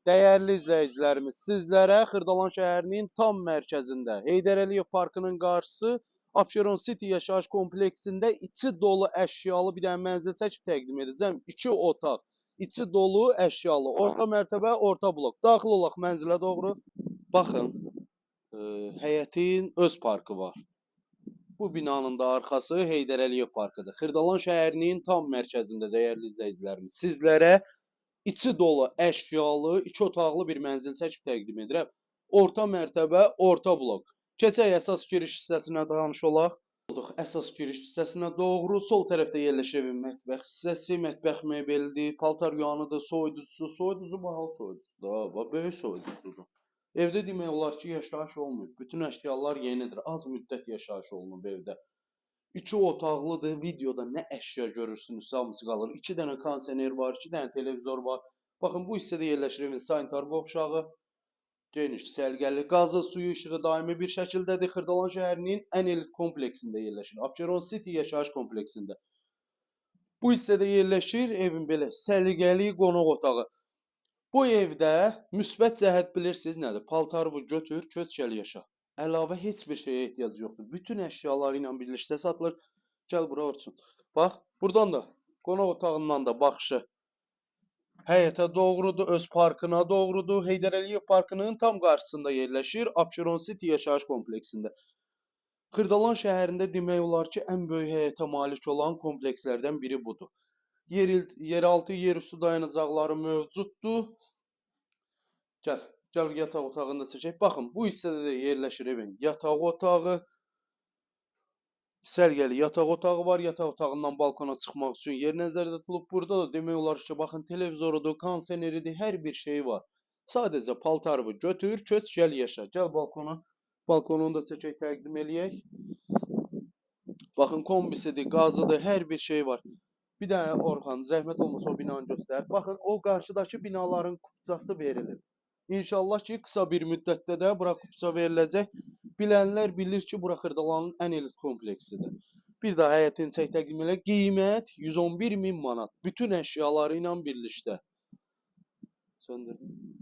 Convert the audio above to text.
Dəyərli izləyicilərimiz, sizlərə Xırdalan şəhərinin tam mərkəzində Heydər Əliyev Parkının qarşısı Abşeron City yaşayış kompleksində içi dolu əşyalı bir dənə mənzil çəkib təqdim edəcəm. 2 otaq, içi dolu əşyalı, orta mərtəbə, orta blok. Daxil olaq mənzilə doğru. Baxın, həyətin öz parkı var. Bu binanın da arxası Heydər Əliyev Parkıdır. Xırdalan şəhərinin tam mərkəzində dəyərli izləyicilərimiz. Sizlərə İçi dolu, əşyalı, 2 otaqlı bir mənzil çəkib təqdim edirəm. Orta mərtəbə, orta blok. Keçək əsas giriş hissəsinə tanış olaq. Əsas giriş hissəsinə doğru. Sol tərəfdə yerləşir evin mətbəx hissəsi. Mətbəx mebeldir, paltar yuanıdır, soyuducusu. Soyuducu bahalı soyuducudur. Böyük soyuducudur. Evdə demək olar ki, yaşayış olmuyor. Bütün əşyalar yenidir. Az müddət yaşayış olunub evdə. 2 otaqlıdır. Videoda nə əşya görürsünüz, hamısı qalır. 2 dənə kondisioner var, 2 dənə televizor var. Baxın, bu hissədə yerləşir evin sanitar qovşağı. Geniş, sərgəli, qazı, suyu, işığı daimi bir şəkildədir. Xırdalan şəhərinin ən elit kompleksində yerləşir. Abşeron City yaşayış kompleksində. Bu hissədə yerləşir evin belə səliqəli qonaq otağı. Bu evdə müsbət cəhət bilirsiniz nədir? Paltarını götür, köç gəl yaşa. Əlavə heç bir şeyə ehtiyac yoxdur. Bütün əşyaları ilə birlikdə satılır. Gəl bura orçun. Bax, buradan da qonaq otağından da baxışı həyətə doğrudur, öz parkına doğrudur. Heydər Əliyev Parkının tam qarşısında yerləşir. Abşeron City yaşayış kompleksində. Xırdalan şəhərində demək olar ki, ən böyük həyətə malik olan komplekslərdən biri budur. Yeraltı, yerüstü dayanacaqları mövcuddur. Gəl yataq otağında çəkək. Baxın, bu hissədə də yerləşir evin yataq otağı. Sərgəli yataq otağı var. Yataq otağından balkona çıxmaq üçün yer nəzərdə tutulub. Burada da demək olar ki, baxın, televizorudur, kondisioneridir, hər bir şey var. Sadəcə paltarını götür, köç, gəl yaşa. Gəl balkona. Balkonunu da çəkək, təqdim eləyək. Baxın, kombisidir, qazıdır, hər bir şey var. Bir dənə Orxan, zəhmət olmasa o binanı göstər. Baxın, o qarşıdakı binaların kupçası verilib. İnşallah ki, qısa bir müddətdə də bura kupça veriləcək. Bilənlər bilir ki, bura Xırdalanın ən elit kompleksidir. Bir daha həyətini çək təqdim elə. Qiymət 111.000 manat. Bütün əşyaları ilə birlikdə. Söndürdüm.